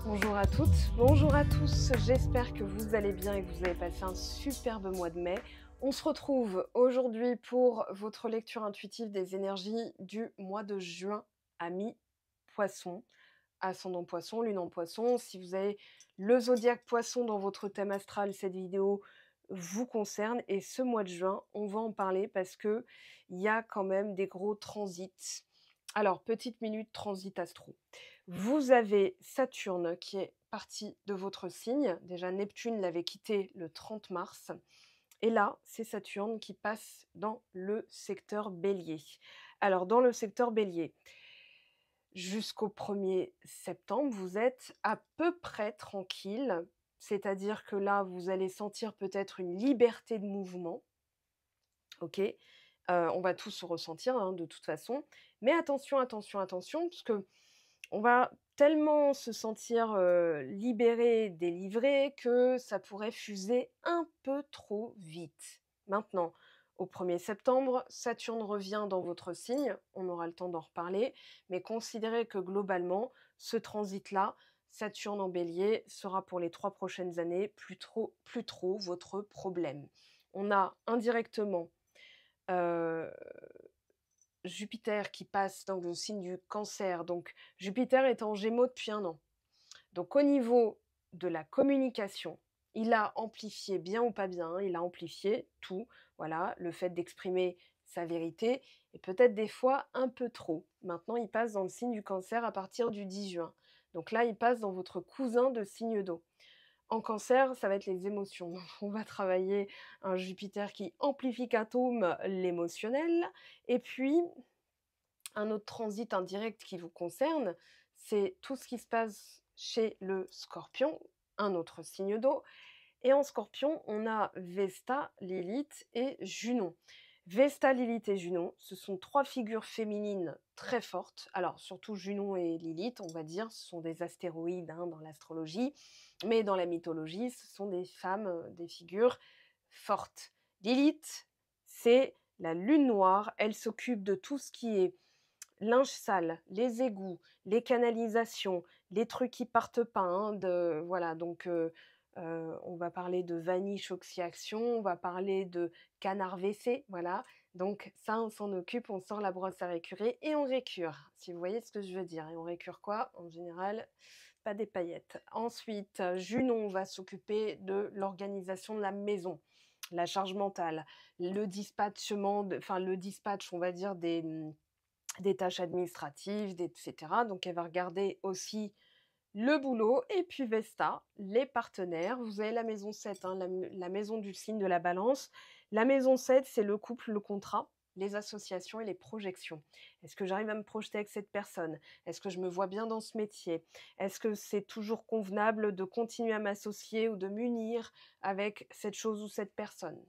Bonjour à toutes, bonjour à tous, j'espère que vous allez bien et que vous avez passé un superbe mois de mai. On se retrouve aujourd'hui pour votre lecture intuitive des énergies du mois de juin à mi-poisson, ascendant poisson, lune en poisson. Si vous avez le zodiaque poisson dans votre thème astral, cette vidéo vous concerne et ce mois de juin, on va en parler parce que il y a quand même des gros transits. Alors, petite minute transit astro. Vous avez Saturne qui est parti de votre signe. Déjà, Neptune l'avait quitté le 30 mars. Et là, c'est Saturne qui passe dans le secteur Bélier. Alors, dans le secteur Bélier, jusqu'au 1er septembre, vous êtes à peu près tranquille. C'est-à-dire que là, vous allez sentir peut-être une liberté de mouvement. OK? On va tous se ressentir, hein, de toute façon. Mais attention, attention, attention, parce que on va tellement se sentir, libéré, délivré que ça pourrait fuser un peu trop vite. Maintenant, au 1er septembre, Saturne revient dans votre signe, on aura le temps d'en reparler, mais considérez que globalement, ce transit-là, Saturne en Bélier, sera pour les 3 prochaines années plus trop votre problème. On a indirectement, heu Jupiter qui passe dans le signe du Cancer, donc Jupiter est en Gémeaux depuis 1 an. Donc au niveau de la communication, il a amplifié, bien ou pas bien, il a amplifié tout, voilà, le fait d'exprimer sa vérité et peut-être des fois un peu trop. Maintenant, il passe dans le signe du Cancer à partir du 10 juin. Donc là, il passe dans votre cousin de signe d'eau. En Cancer, ça va être les émotions. On va travailler un Jupiter qui amplificatome l'émotionnel et puis un autre transit indirect qui vous concerne, c'est tout ce qui se passe chez le Scorpion, un autre signe d'eau. Et en Scorpion, on a Vesta, Lilith et Junon. Vesta, Lilith et Junon, ce sont 3 figures féminines très fortes. Alors surtout Junon et Lilith, on va dire, ce sont des astéroïdes, hein, dans l'astrologie, mais dans la mythologie, ce sont des femmes, des figures fortes. Lilith, c'est la lune noire, elle s'occupe de tout ce qui est linge sale, les égouts, les canalisations, les trucs qui partent pas, hein, voilà, donc on va parler de vaniche oxyaction, on va parler de canard WC, voilà. Donc ça, on s'en occupe, on sort la brosse à récurer et on récure, si vous voyez ce que je veux dire. Et on récure quoi? En général, pas des paillettes. Ensuite, Junon va s'occuper de l'organisation de la maison, la charge mentale, le dispatchement le dispatch, on va dire, des tâches administratives, et cetera. Donc elle va regarder aussi le boulot et puis Vesta, les partenaires. Vous avez la maison 7, hein, la maison du signe de la Balance. La maison 7, c'est le couple, le contrat, les associations et les projections. Est-ce que j'arrive à me projeter avec cette personne? Est-ce que je me vois bien dans ce métier? Est-ce que c'est toujours convenable de continuer à m'associer ou de m'unir avec cette chose ou cette personne?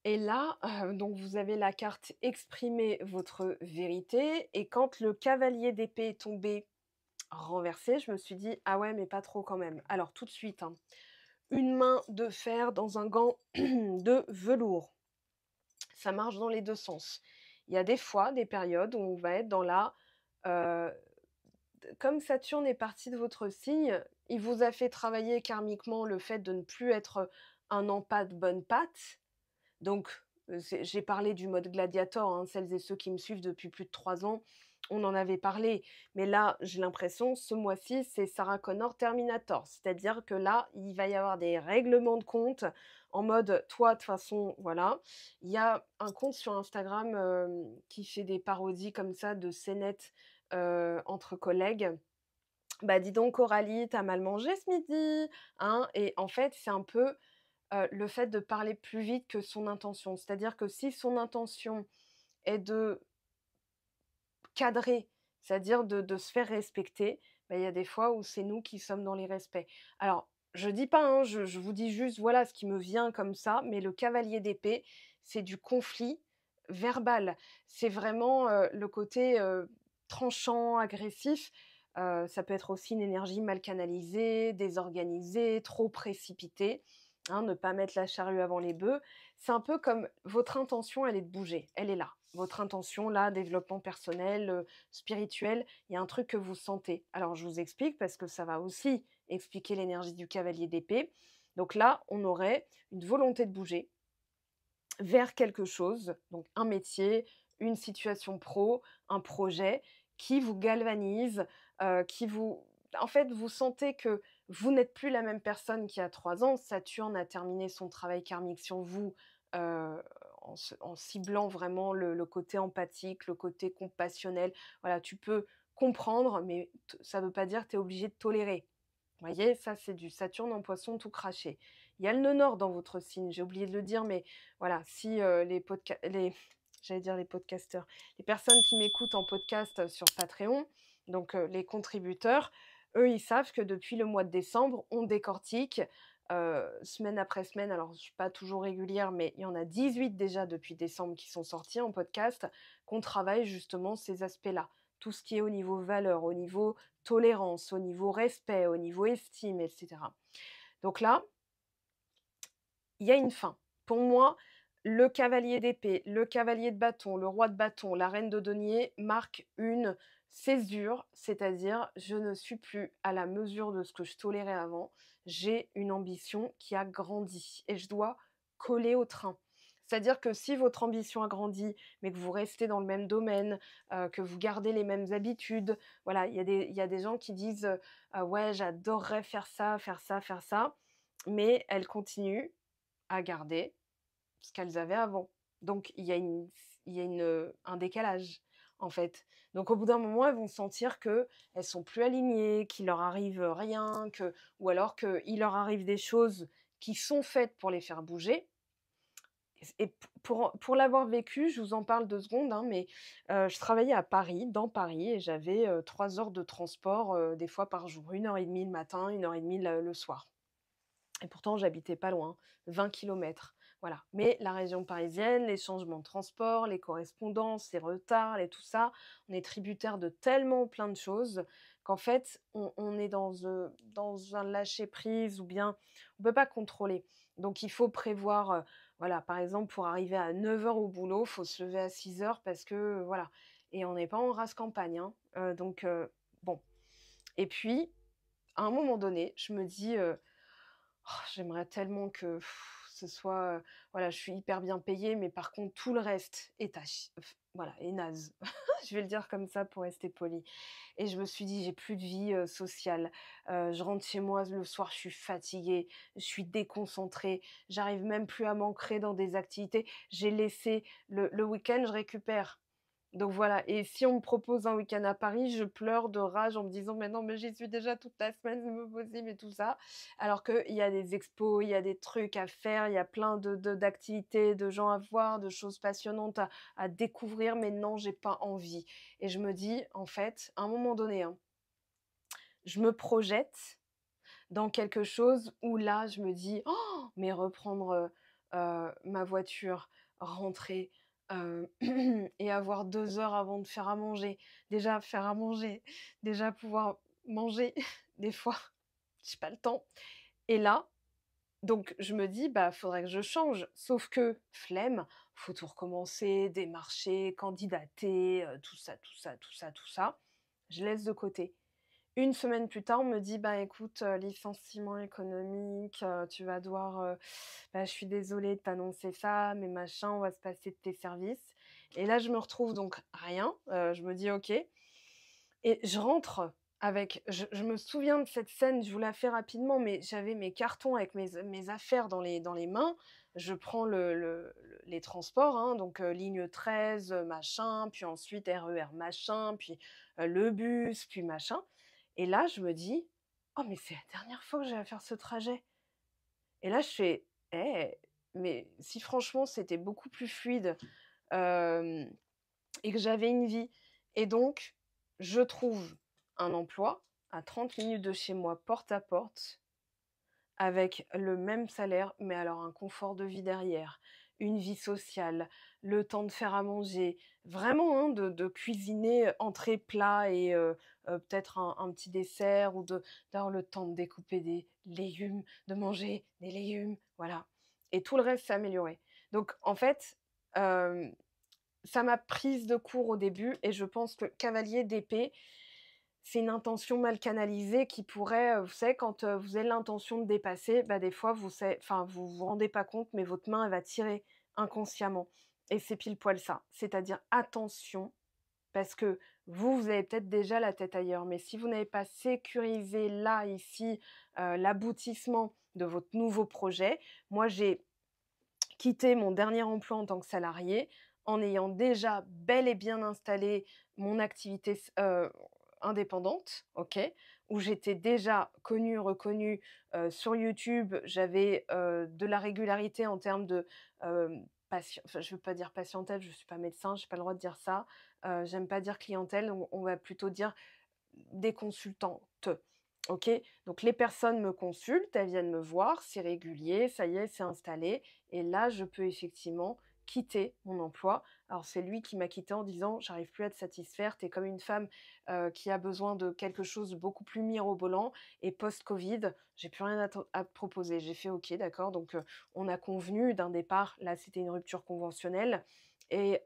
Et là, donc vous avez la carte «Exprimez votre vérité» et quand le cavalier d'épée est tombé renversé, je me suis dit: «Ah ouais, mais pas trop quand même». Alors tout de suite, hein, une main de fer dans un gant de velours, ça marche dans les 2 sens. Il y a des fois, des périodes où on va être dans la, heu, comme Saturne est parti de votre signe, il vous a fait travailler karmiquement le fait de ne plus être un en-pâte bonne pâte. Donc, j'ai parlé du mode gladiator, hein, celles et ceux qui me suivent depuis plus de 3 ans, on en avait parlé. Mais là, j'ai l'impression, ce mois-ci, c'est Sarah Connor Terminator. C'est-à-dire que là, il va y avoir des règlements de compte en mode: «Toi, de toute façon, voilà». Il y a un compte sur Instagram, qui fait des parodies comme ça de scénettes, entre collègues. «Bah, dis donc Coralie, tu as mal mangé ce midi, hein?» Et en fait, c'est un peu le fait de parler plus vite que son intention. C'est-à-dire que si son intention est de cadrer, c'est-à-dire de se faire respecter, bah, il y a des fois où c'est nous qui sommes dans l'irrespect. Alors, je dis pas, hein, je vous dis juste, voilà, ce qui me vient comme ça, mais le cavalier d'épée, c'est du conflit verbal. C'est vraiment, le côté, tranchant, agressif. Ça peut être aussi une énergie mal canalisée, désorganisée, trop précipitée, hein, ne pas mettre la charrue avant les bœufs. C'est un peu comme votre intention, elle est de bouger, elle est là. votre intention là, développement personnel, spirituel, il y a un truc que vous sentez. Alors je vous explique parce que ça va aussi expliquer l'énergie du cavalier d'épée. Donc là, on aurait une volonté de bouger vers quelque chose, donc un métier, une situation pro, un projet qui vous galvanise, qui vous en fait, vous sentez que vous n'êtes plus la même personne qu'il y a 3 ans. Saturne a terminé son travail karmique sur vous, heu, en ciblant vraiment le côté empathique, le côté compassionnel. Voilà, tu peux comprendre, mais ça ne veut pas dire que tu es obligé de tolérer. Vous voyez, ça, c'est du Saturne en Poisson tout craché. Il y a le nœud nord dans votre signe, j'ai oublié de le dire, mais voilà, si, les j'allais dire les podcasteurs, les personnes qui m'écoutent en podcast sur Patreon, donc les contributeurs, eux, ils savent que depuis le mois de décembre, on décortique, semaine après semaine. Alors je suis pas toujours régulière, mais il y en a 18 déjà depuis décembre qui sont sortis en podcast, qu'on travaille justement ces aspects-là. Tout ce qui est au niveau valeur, au niveau tolérance, au niveau respect, au niveau estime, etc. Donc là, il y a une fin. Pour moi, le cavalier d'épée, le cavalier de bâton, le roi de bâton, la reine de denier marquent une césure, c'est-à-dire je ne suis plus à la mesure de ce que je tolérais avant, j'ai une ambition qui a grandi et je dois coller au train. C'est-à-dire que si votre ambition a grandi, mais que vous restez dans le même domaine, que vous gardez les mêmes habitudes, voilà, il y a des gens qui disent «Ah ouais, j'adorerais faire ça, faire ça, faire ça», mais elles continuent à garder ce qu'elles avaient avant. Donc il y a un décalage, en fait. Donc au bout d'un moment, elles vont sentir qu'elles sont plus alignées, qu'il leur arrive rien, ou alors qu'il leur arrive des choses qui sont faites pour les faire bouger. Et pour l'avoir vécu, je vous en parle 2 secondes, hein, mais je travaillais à Paris, dans Paris et j'avais, 3 heures de transport, des fois par jour. 1 heure et demie le matin, 1 heure et demie le soir. Et pourtant, j'habitais pas loin, 20 kilomètres, voilà. Mais la région parisienne, les changements de transport, les correspondances, les retards, tout ça, on est tributaire de tellement plein de choses qu'en fait, on est dans un lâcher-prise ou bien on peut pas contrôler. Donc il faut prévoir, voilà, par exemple, pour arriver à 9 heures au boulot, il faut se lever à 6 heures parce que, voilà, et on n'est pas en race campagne, hein, donc bon. Et puis, à un moment donné, je me dis, j'aimerais tellement que ce soit, voilà, je suis hyper bien payée, mais par contre tout le reste est à ch f voilà, est naze. Je vais le dire comme ça pour rester polie. Et je me suis dit: «J'ai plus de vie, sociale, je rentre chez moi le soir, je suis fatiguée, je suis déconcentrée, j'arrive même plus à m'ancrer dans des activités». J'ai laissé le week-end, je récupère. Donc voilà, et si on me propose un week-end à Paris, je pleure de rage en me disant: «Mais non, mais j'y suis déjà toute la semaine, c'est pas possible et tout ça». Alors qu'il y a des expos, il y a des trucs à faire, il y a plein d'activités, de gens à voir, de choses passionnantes à découvrir, mais non, j'ai pas envie. Et je me dis, en fait, à un moment donné, hein, je me projette dans quelque chose où là, je me dis: «Oh, mais reprendre, ma voiture, rentrer, et avoir 2 heures avant de faire à manger». Déjà faire à manger, déjà pouvoir manger, des fois, j'ai pas le temps. Et là, donc je me dis: «Bah, faudrait que je change». Sauf que flemme, faut tout recommencer, démarcher, candidater, tout ça, tout ça, tout ça, tout ça. Je laisse de côté. Une semaine plus tard, on me dit: «Bah, écoute, licenciement économique, tu vas devoir, bah, je suis désolée de t'annoncer ça, mais machin, on va se passer de tes services». Et là, je me retrouve donc rien, je me dis: «OK». Et je rentre avec je me souviens de cette scène, je vous la fais rapidement, mais j'avais mes cartons avec mes affaires dans les mains. Je prends les transports, hein, donc ligne 13, machin, puis ensuite RER machin, puis, le bus, puis machin. Et là, je me dis: «Oh mais c'est la dernière fois que j'ai à faire ce trajet». Et là, je fais: «Eh, mais si franchement c'était beaucoup plus fluide, hem, et que j'avais une vie». Et donc je trouve un emploi à 30 minutes de chez moi, porte à porte, avec le même salaire, mais alors un confort de vie derrière, une vie sociale, le temps de faire à manger, vraiment, hein, de cuisiner, entrée, plat et peut-être un petit dessert ou d'avoir le temps de découper des légumes, de manger des légumes, voilà. Et tout le reste s'est amélioré. Donc en fait, hem ça m'a prise de court au début et je pense que cavalier d'épée, c'est une intention mal canalisée qui pourrait, vous savez quand, vous avez l'intention de dépasser, bah, des fois vous vous rendez pas compte, mais votre main elle va tirer inconsciemment et c'est pile poil ça. C'est-à-dire attention parce que vous avez peut-être déjà la tête ailleurs, mais si vous n'avez pas sécurisé là, ici, l'aboutissement de votre nouveau projet, moi j'ai quitté mon dernier emploi en tant que salariée en ayant déjà bel et bien installé mon activité indépendante, OK? Où j'étais déjà connue, reconnue, sur YouTube. J'avais, de la régularité en termes de, enfin, je veux pas dire patientèle, je suis pas médecin, j'ai pas le droit de dire ça. J'aime pas dire clientèle, on va plutôt dire des consultantes, OK? Donc les personnes me consultent, elles viennent me voir, c'est régulier, ça y est, c'est installé et là, je peux effectivement quitter mon emploi. Alors c'est lui qui m'a quittée en disant: «J'arrive plus à te satisfaire, tu es comme une femme, qui a besoin de quelque chose de beaucoup plus mirobolant et post-covid, j'ai plus rien à te proposer». J'ai fait: «OK, d'accord». Donc on a convenu d'un départ. Là, c'était une rupture conventionnelle et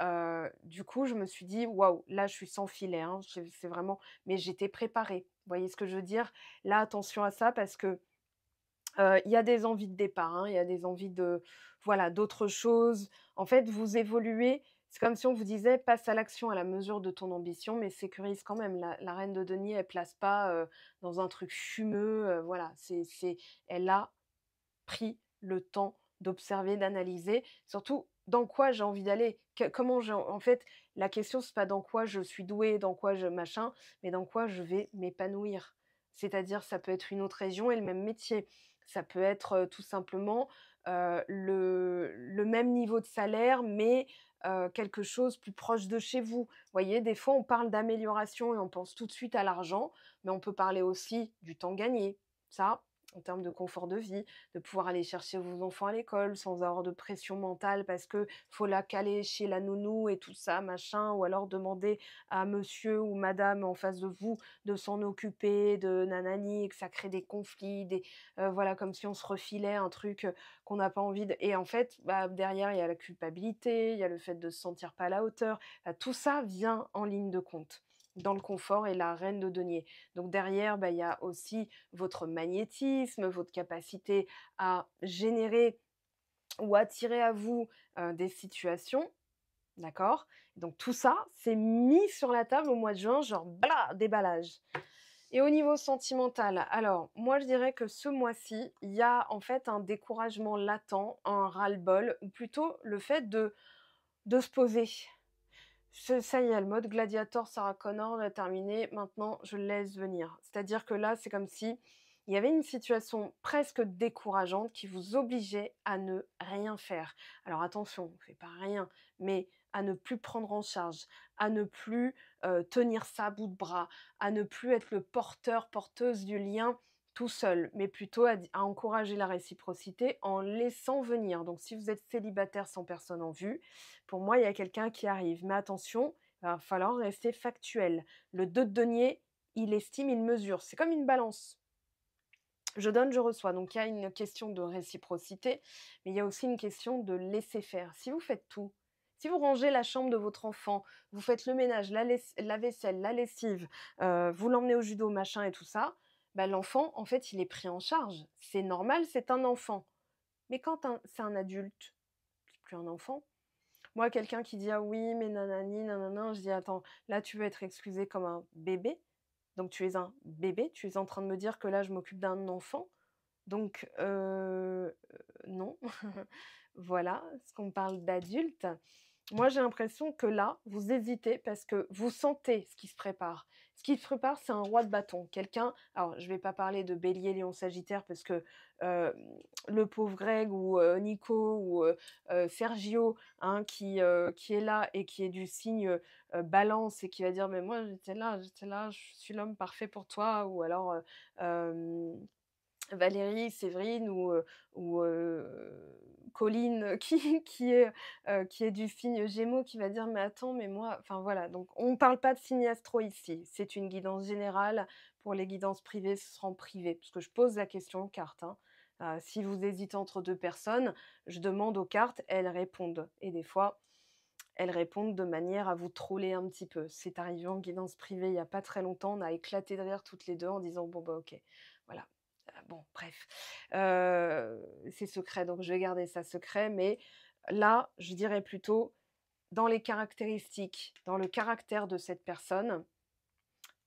du coup, je me suis dit: «Waouh, là, je suis sans filet, hein». C'est vraiment mais j'étais préparée. Vous voyez ce que je veux dire? Là, attention à ça parce que, il y a des envies de départ, hein, il y a des envies de voilà, d'autres choses. En fait, vous évoluez, c'est comme si on vous disait: «Passe à l'action à la mesure de ton ambition, mais sécurise quand même». La reine de denier, elle place pas, dans un truc fumeux, voilà, elle a pris le temps d'observer, d'analyser, surtout dans quoi j'ai envie d'aller. Comment j'ai en fait, la question c'est pas dans quoi je suis douée, dans quoi je machin, mais dans quoi je vais m'épanouir. C'est-à-dire ça peut être une autre région et le même métier. Ça peut être, tout simplement, le même niveau de salaire, mais quelque chose plus proche de chez vous. Vous voyez, des fois on parle d'amélioration et on pense tout de suite à l'argent, mais on peut parler aussi du temps gagné. Ça, en termes de confort de vie, de pouvoir aller chercher vos enfants à l'école sans avoir de pression mentale parce que faut la caler chez la nounou et tout ça, machin, ou alors demander à monsieur ou madame en face de vous de s'en occuper, de nanani, et que ça crée des conflits, voilà, comme si on se refilait un truc qu'on n'a pas envie de. Et en fait, bah, derrière, il y a la culpabilité, il y a le fait de se sentir pas à la hauteur. Tout ça vient en ligne de compte dans le confort et la reine de denier. Donc derrière, bah, il y a aussi votre magnétisme, votre capacité à générer ou attirer à vous, des situations, d'accord? Donc tout ça, c'est mis sur la table au mois de juin, genre bla, déballage. Et au niveau sentimental, alors moi je dirais que ce mois-ci, il y a en fait un découragement latent, un ras-le-bol ou plutôt le fait de se poser. Ça y est, le mode gladiator Sarah Connor est terminé, maintenant je laisse venir. C'est-à-dire que là, c'est comme si il y avait une situation presque décourageante qui vous obligeait à ne rien faire. Alors attention, on ne fait pas rien, mais à ne plus prendre en charge, à ne plus, tenir ça à bout de bras, à ne plus être le porteur, porteuse du lien tout seul, mais plutôt à encourager la réciprocité en laissant venir. Donc si vous êtes célibataire sans personne en vue, pour moi, il y a quelqu'un qui arrive. Mais attention, il va falloir rester factuel. Le 2 de denier, il estime, il mesure. C'est comme une balance. Je donne, je reçois. Donc il y a une question de réciprocité, mais il y a aussi une question de laisser faire. Si vous faites tout, si vous rangez la chambre de votre enfant, vous faites le ménage, la vaisselle, la lessive, vous l'emmenez au judo, machin et tout ça, bah, l'enfant, en fait, il est pris en charge. C'est normal, c'est un enfant. Mais quand c'est un adulte, c'est plus un enfant. Moi, quelqu'un qui dit: «Ah oui, mais nanani, nanana», je dis: «Attends, là, tu veux être excusé comme un bébé, donc tu es un bébé, tu es en train de me dire que là, je m'occupe d'un enfant, donc non». Voilà, est-ce qu'on parle d'adulte? Moi, j'ai l'impression que là, vous hésitez parce que vous sentez ce qui se prépare. Ce qui se prépare, c'est un roi de bâton. Quelqu'un alors je ne vais pas parler de Bélier, Lion, Sagittaire parce que, heu, le pauvre Greg ou, Nico ou, Sergio, hein, qui est là et qui est du signe, Balance et qui va dire: «Mais moi j'étais là, je suis l'homme parfait pour toi» ou alors, Valérie, Séverine ou Colline qui est du signe Gémeaux qui va dire: «Mais attends, mais moi» enfin voilà, donc on ne parle pas de signe astro ici. C'est une guidance générale. Pour les guidances privées, ce sera en privé, parce que je pose la question aux cartes, hein. Si vous hésitez entre 2 personnes, je demande aux cartes, elles répondent et des fois, elles répondent de manière à vous troller un petit peu. C'est arrivé en guidance privée il y a pas très longtemps, on a éclaté de rire toutes les 2 en disant: «Bon, bah, OK, voilà». Bon bref, c'est secret, donc je vais garder ça secret, mais là, je dirais plutôt dans les caractéristiques, dans le caractère de cette personne,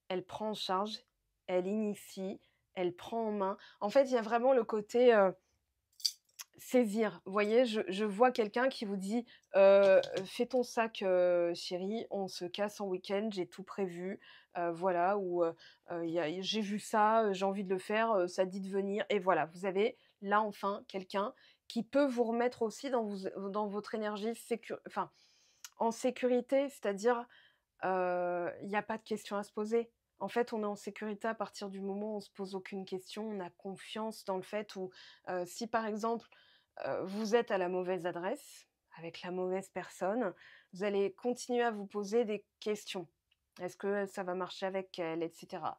elle prend en charge, elle initie, elle prend en main. En fait, il y a vraiment le côté, saisir. Vous voyez, je vois quelqu'un qui vous dit, «Fais ton sac, chérie, on se casse en week-end, j'ai tout prévu», voilà ou, «Il y a j'ai vu ça, j'ai envie de le faire, ça te dit de venir?» et voilà, vous avez là, enfin, quelqu'un qui peut vous remettre aussi dans votre énergie enfin, en sécurité, c'est-à-dire, il y a pas de questions à se poser. En fait, on est en sécurité à partir du moment où on se pose aucune question, on a confiance dans le fait où, si par exemple, vous êtes à la mauvaise adresse, avec la mauvaise personne, vous allez continuer à vous poser des questions. Est-ce que ça va marcher avec elle? Et cetera.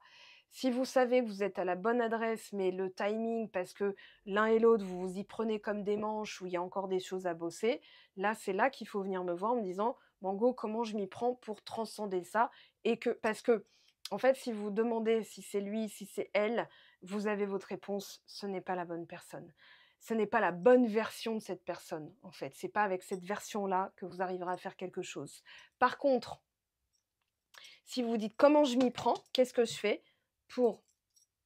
Si vous savez que vous êtes à la bonne adresse, mais le timing, parce que l'un et l'autre, vous vous y prenez comme des manches, où il y a encore des choses à bosser, là, c'est là qu'il faut venir me voir en me disant: «Mango, comment je m'y prends pour transcender ça?» et que parce que, en fait, si vous demandez si c'est lui, si c'est elle, vous avez votre réponse, ce n'est pas la bonne personne. Ce n'est pas la bonne version de cette personne, en fait. C'est pas avec cette version-là que vous arriverez à faire quelque chose. Par contre, si vous vous dites: «Comment je m'y prends? Qu'est-ce que je fais pour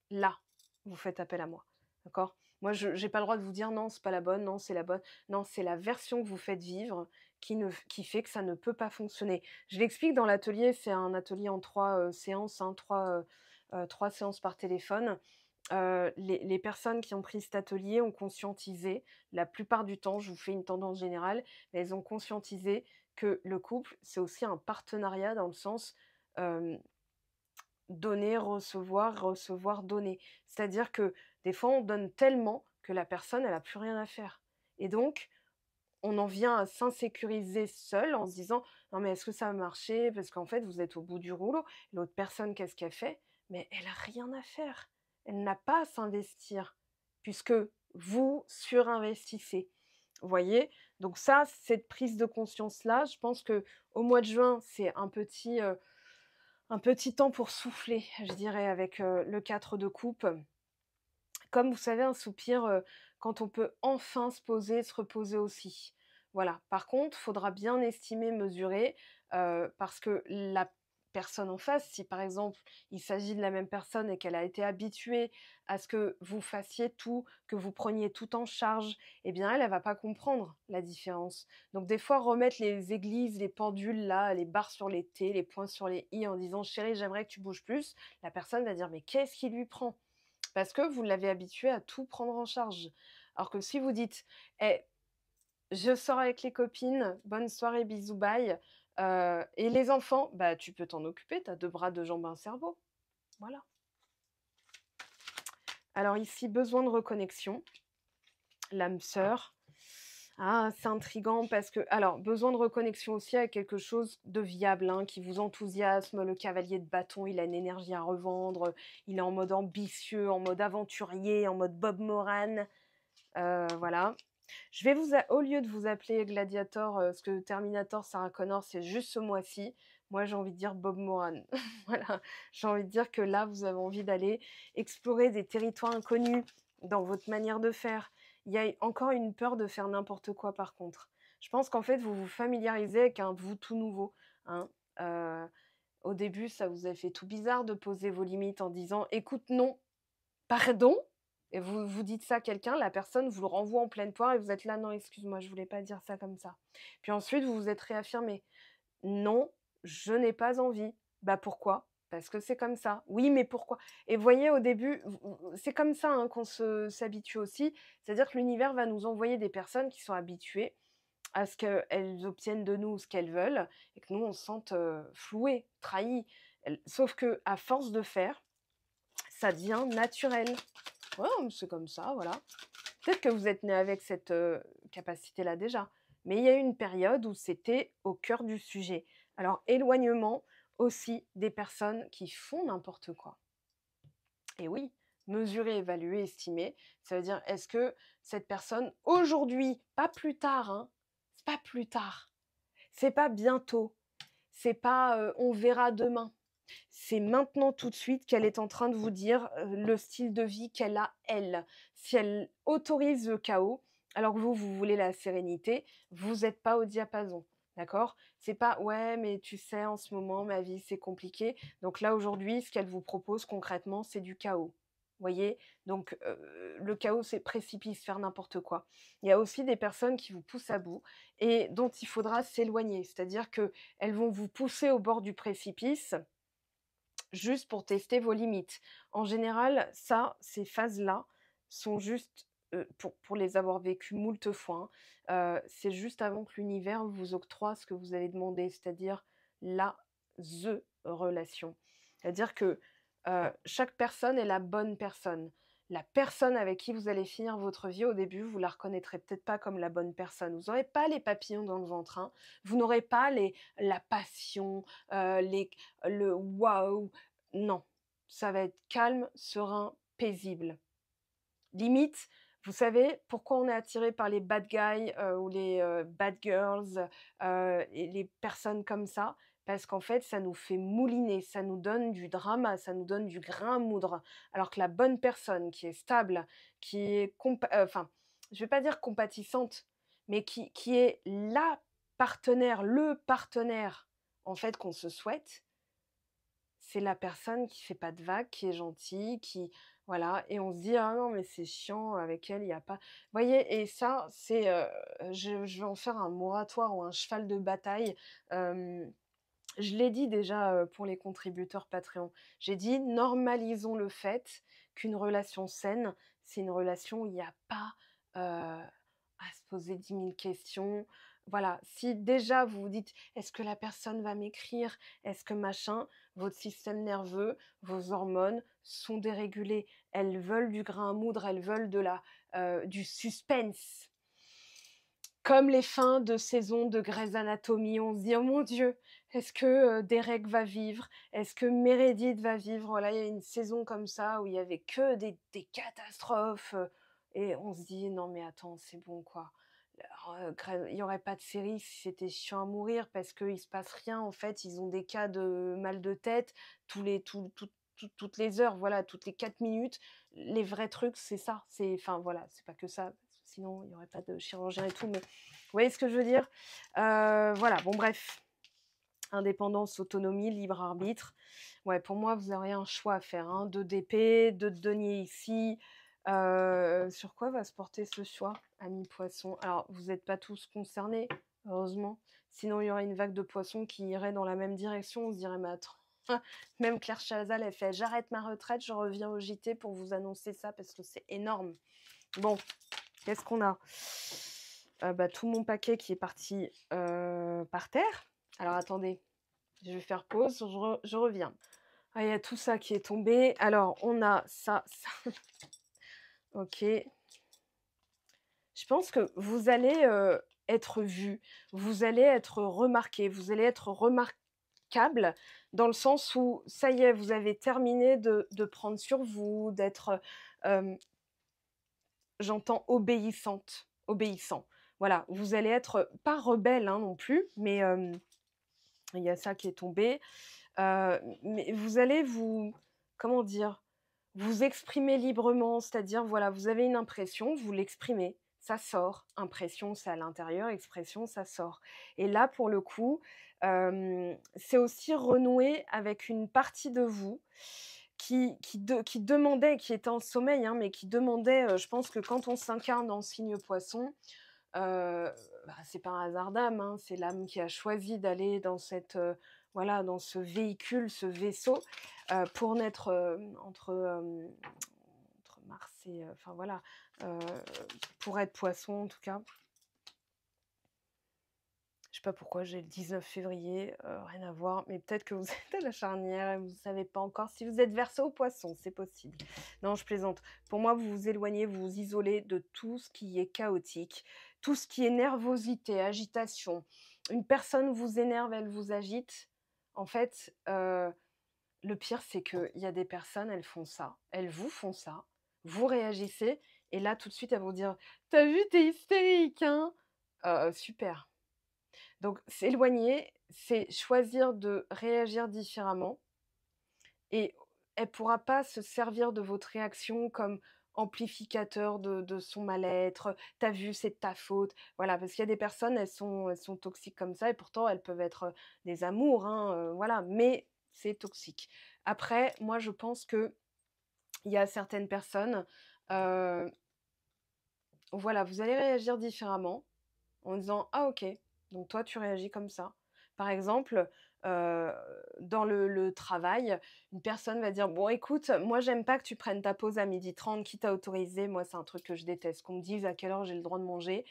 là?» vous faites appel à moi, d'accord? Moi, je n'ai pas le droit de vous dire: «Non, c'est pas la bonne, non, c'est la bonne». Non, c'est la version que vous faites vivre qui fait que ça ne peut pas fonctionner. Je l'explique dans l'atelier, c'est un atelier en 3 séances, hein, 3 séances par téléphone. Les personnes qui ont pris cet atelier ont conscientisé, la plupart du temps, je vous fais une tendance générale, mais elles ont conscientisé que le couple, c'est aussi un partenariat dans le sens, hem, donner, recevoir, recevoir, donner. C'est-à-dire que des fois, on donne tellement que la personne, elle a plus rien à faire et donc on en vient à s'insécuriser seul en se disant: «Non mais est-ce que ça va marcher?» parce qu'en fait, vous êtes au bout du rouleau. L'autre personne, qu'est-ce qu'elle fait? Mais elle a rien à faire. Elle n'a pas à s'investir puisque vous surinvestissez. Vous voyez? Donc ça, cette prise de conscience-là, je pense que au mois de juin, c'est un petit temps pour souffler, je dirais, avec, le 4 de coupe. Comme vous savez, un soupir, quand on peut enfin se poser, se reposer aussi. Voilà. Par contre, faudra bien estimer, mesurer, parce que la personne en face, si par exemple, il s'agit de la même personne et qu'elle a été habituée à ce que vous fassiez tout, que vous preniez tout en charge, eh bien elle, elle va pas comprendre la différence. Donc des fois, remettre les églises, les pendules là, les barres sur les T, les points sur les i en disant: «Chérie, j'aimerais que tu bouges plus», la personne va dire: «Mais qu'est-ce qui lui prend?» Parce que vous l'avez habitué à tout prendre en charge. Alors que si vous dites: «Eh, je sors avec les copines, bonne soirée, bisous, bye, et les enfants?» bah, tu peux t'en occuper, tu as 2 bras, 2 jambes, un cerveau. Voilà. Alors ici, besoin de reconnexion, l'âme sœur. Ah, c'est intriguant parce que alors, besoin de reconnexion aussi avec quelque chose de viable, hein, qui vous enthousiasme. Le cavalier de bâton, il a une énergie à revendre, il est en mode ambitieux, en mode aventurier, en mode Bob Moran. Voilà. Je vais au lieu de vous appeler Gladiator, parce que Terminator, Sarah Connor, c'est juste ce mois-ci. Moi, j'ai envie de dire Bob Moran. Voilà. J'ai envie de dire que là, vous avez envie d'aller explorer des territoires inconnus dans votre manière de faire. Il y a encore une peur de faire n'importe quoi, par contre. Je pense qu'en fait, vous vous familiarisez avec un vous tout nouveau, hein. Heu, Au début, ça vous a fait tout bizarre de poser vos limites en disant: «Écoute, non, pardon?» et vous dites ça à quelqu'un, la personne vous le renvoie en pleine poire et vous êtes là: «Non, excuse-moi, je voulais pas dire ça comme ça». Puis ensuite, vous vous êtes réaffirmé: «Non, je n'ai pas envie». «Bah, pourquoi?» «Parce que c'est comme ça». «Oui, mais pourquoi?» et vous voyez, au début, c'est comme ça, hein, qu'on s'habitue aussi. C'est-à-dire que l'univers va nous envoyer des personnes qui sont habituées à ce qu'elles obtiennent de nous ce qu'elles veulent et que nous, on se sente, floués, trahis. Sauf que à force de faire, ça devient naturel. Ouais, c'est comme ça, voilà. Peut-être que vous êtes né avec cette, capacité-là déjà, mais il y a eu une période où c'était au cœur du sujet. Alors éloignement aussi des personnes qui font n'importe quoi. Et oui, mesurer, évaluer, estimer, ça veut dire est-ce que cette personne aujourd'hui, pas plus tard, hein, c'est pas plus tard, C'est pas bientôt, c'est pas, on verra demain. C'est maintenant tout de suite qu'elle est en train de vous dire, le style de vie qu'elle a elle. Si elle autorise le chaos, alors que vous, vous voulez la sérénité, vous êtes pas au diapason, d'accord? C'est pas: «Ouais, mais tu sais, en ce moment, ma vie, c'est compliqué». Donc là, aujourd'hui, ce qu'elle vous propose concrètement, c'est du chaos. Voyez? Donc le chaos, c'est précipice, faire n'importe quoi. Il y a aussi des personnes qui vous poussent à bout et dont il faudra s'éloigner. C'est-à-dire qu'elles vont vous pousser au bord du précipice juste pour tester vos limites. En général, ça, ces phases-là sont juste, pour les avoir vécues moult fois, hein, c'est juste avant que l'univers vous octroie ce que vous avez demandé, c'est-à-dire la the relation. C'est-à-dire que, chaque personne est la bonne personne. La personne avec qui vous allez finir votre vie, au début, vous la reconnaîtrez peut-être pas comme la bonne personne. Vous n'aurez pas les papillons dans le ventre, hein. Vous n'aurez pas la passion, les le waouh, non, ça va être calme, serein, paisible. Limite, vous savez pourquoi on est attiré par les bad guys, ou les, bad girls, et les personnes comme ça? Parce qu'en fait, ça nous fait mouliner, ça nous donne du drama, ça nous donne du grain à moudre. Alors que la bonne personne qui est stable, qui est enfin, je vais pas dire compatissante, mais qui est la partenaire, le partenaire, en fait, qu'on se souhaite, c'est la personne qui fait pas de vagues, qui est gentille, qui voilà, et on se dit: «Ah non, mais c'est chiant avec elle, il y a pas». Voyez? Et ça, c'est, je vais en faire un moratoire ou un cheval de bataille. Hem, je l'ai dit déjà, pour les contributeurs Patreon. J'ai dit: «Normalisons le fait qu'une relation saine, c'est une relation où il y a pas, à se poser 10 000 questions». Voilà, si déjà vous vous dites: «Est-ce que la personne va m'écrire? Est-ce que machin?» Votre système nerveux, vos hormones sont dérégulées. Elles veulent du grain à moudre, elles veulent du suspense. Comme les fins de saison de Grey's Anatomy, on se dit: «Oh mon Dieu, est-ce que, Derek va vivre? Est-ce que Meredith va vivre?» Voilà, il y a une saison comme ça où il y avait que des catastrophes, et on se dit: «Non mais attends, c'est bon quoi». Alors, Grey il y aurait pas de série si c'était chiant à mourir parce qu'il se passe rien en fait. Ils ont des cas de mal de tête tous les tout tout tout toutes les heures, voilà, toutes les 4 minutes. Les vrais trucs, c'est ça, c'est enfin voilà, c'est pas que ça, sinon il y aurait pas de chirurgien et tout, mais vous voyez ce que je veux dire? Voilà, bon bref, indépendance, autonomie, libre arbitre. Ouais, pour moi, vous auriez un choix à faire, hein, 2 d'épée, 2 de denier ici. Sur quoi va se porter ce choix, amis poissons? Alors, vous êtes pas tous concernés, heureusement, sinon il y aurait une vague de poissons qui irait dans la même direction. On se dirait: «Mais attends». Même Claire Chazal, elle fait: «J'arrête ma retraite, je reviens au JT pour vous annoncer ça parce que c'est énorme». Bon, qu'est-ce qu'on a? Bah, tout mon paquet qui est parti, par terre. Alors attendez, je vais faire pause, je reviens. Ah, il y a tout ça qui est tombé. Alors on a ça, ça. OK. Je pense que vous allez, être vu, vous allez être remarqué, vous allez être remarquable dans le sens où ça y est, vous avez terminé de prendre sur vous, d'être, hem j'entends obéissante, obéissant. Voilà, vous allez être pas rebelle, hein, non plus, mais il y a ça qui est tombé. Mais vous allez comment dire? Vous exprimer librement, c'est-à-dire, voilà, vous avez une impression, vous l'exprimez, ça sort. Impression, c'est à l'intérieur, expression, ça sort. Et là, pour le coup, c'est aussi renouer avec une partie de vous qui demandait, qui était en sommeil, hein, mais qui demandait, je pense que quand on s'incarne en signe Poisson, bah, c'est pas un hasard d'âme, hein, c'est l'âme qui a choisi d'aller dans voilà, dans ce véhicule, ce vaisseau, pour naître, entre Mars et enfin voilà, heu, pour être Poisson en tout cas. Je sais pas pourquoi j'ai le 19 février, rien à voir, mais peut-être que vous êtes à la charnière et vous ne savez pas encore si vous êtes Verseau ou Poisson, c'est possible. Non, je plaisante. Pour moi, vous vous éloignez, vous vous isolez de tout ce qui est chaotique, tout ce qui est nervosité, agitation. Une personne vous énerve, elle vous agite. En fait, le pire, c'est qu'il y a des personnes, elles font ça, elles vous font ça, vous réagissez et là, tout de suite, elles vont dire: «Tu as vu, tu es hystérique, hein?» Super. Donc s'éloigner, c'est choisir de réagir différemment et elle pourra pas se servir de votre réaction comme amplificateur de son mal-être. «Tu vu, c'est de ta faute». Voilà, parce qu'il y a des personnes, elles sont toxiques comme ça et pourtant elles peuvent être, des amours, hein, voilà, mais c'est toxique. Après, moi je pense qu'il y a certaines personnes, heu, voilà, vous allez réagir différemment en disant: «Ah OK, donc toi tu réagis comme ça». Par exemple, heu, dans le travail, une personne va dire: «Bon écoute, moi j'aime pas que tu prennes ta pause à 12h30 quitte à autoriser». Moi c'est un truc que je déteste, qu'on me dise à quelle heure j'ai le droit de manger,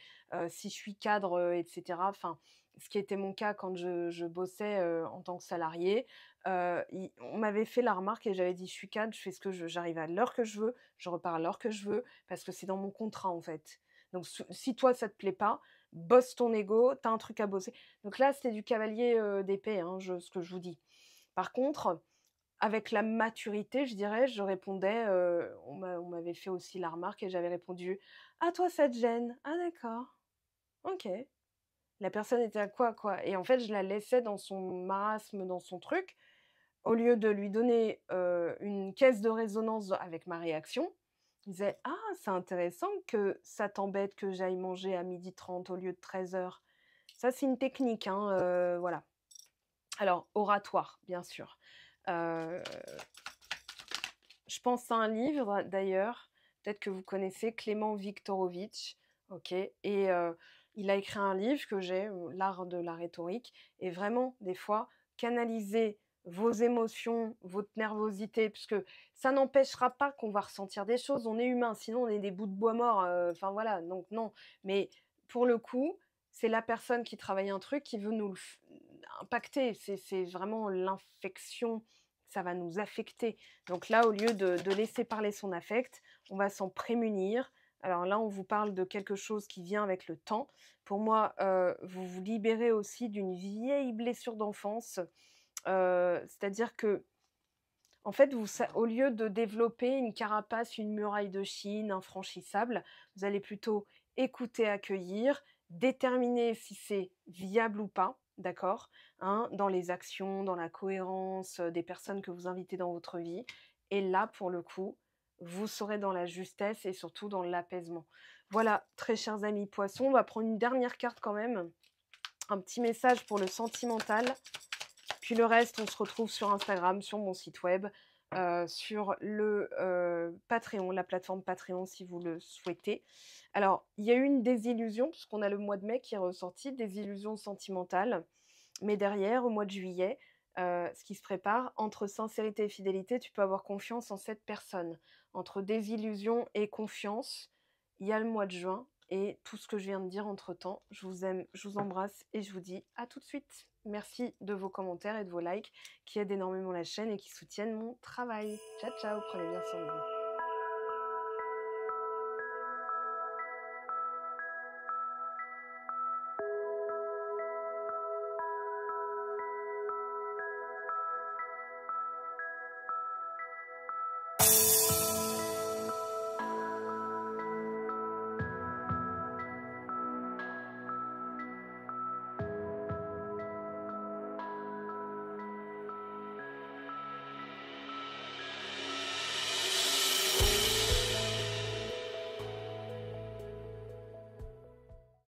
si je suis cadre, et cetera. Enfin, ce qui était mon cas quand je bossais, en tant que salariée. I On m'avait fait la remarque et j'avais dit: «Je suis cadre, je fais ce que je veux, j'arrive à l'heure que je veux, je repars à l'heure que je veux, parce que c'est dans mon contrat en fait. Donc si toi ça te plaît pas, bosse ton ego, tu as un truc à bosser». Donc là, c'était du cavalier, d'épée, hein, ce que je vous dis. Par contre, avec la maturité, je dirais, je répondais, on m'avait fait aussi la remarque et j'avais répondu: «Ah toi ça te gêne? Ah d'accord, OK». La personne était à «Quoi?» Et en fait, je la laissais dans son marasme, dans son truc, au lieu de lui donner, une caisse de résonance avec ma réaction. Je disais: «Ah, c'est intéressant que ça t'embête que j'aille manger à 12h30 au lieu de 13h». Ça, c'est une technique, hein, voilà. Alors, oratoire, bien sûr. Heu, je pense à un livre d'ailleurs, peut-être que vous connaissez Clément Viktorovitch, OK? Et il a écrit un livre que j'ai, «L'art de la rhétorique» et vraiment, des fois, canaliser vos émotions, votre nervosité, puisque ça n'empêchera pas qu'on va ressentir des choses. On est humain, sinon on est des bouts de bois morts, enfin voilà, donc non. Mais pour le coup, c'est la personne qui travaille un truc qui veut nous le f impacter. C'est vraiment l'infection, ça va nous affecter. Donc là, au lieu de laisser parler son affect, on va s'en prémunir. Alors là, on vous parle de quelque chose qui vient avec le temps. Pour moi, vous vous libérez aussi d'une vieille blessure d'enfance, c'est-à-dire que, en fait, au lieu de développer une carapace, une muraille de Chine infranchissable, vous allez plutôt écouter, accueillir, déterminer si c'est viable ou pas, d'accord? Hein, dans les actions, dans la cohérence, des personnes que vous invitez dans votre vie. Et là, pour le coup, vous serez dans la justesse et surtout dans l'apaisement. Voilà, très chers amis poissons, on va prendre une dernière carte quand même. Un petit message pour le sentimental. Puis le reste, on se retrouve sur Instagram, sur mon site web, sur le, Patreon, la plateforme Patreon si vous le souhaitez. Alors, il y a eu une désillusion puisqu'on a le mois de mai qui est ressorti, désillusion sentimentale. Mais derrière, au mois de juillet, ce qui se prépare, entre sincérité et fidélité, tu peux avoir confiance en cette personne. Entre désillusion et confiance, il y a le mois de juin et tout ce que je viens de dire entre-temps. Je vous aime, je vous embrasse et je vous dis à tout de suite. Merci de vos commentaires et de vos likes qui aident énormément la chaîne et qui soutiennent mon travail. Ciao, ciao, prenez bien soin de vous.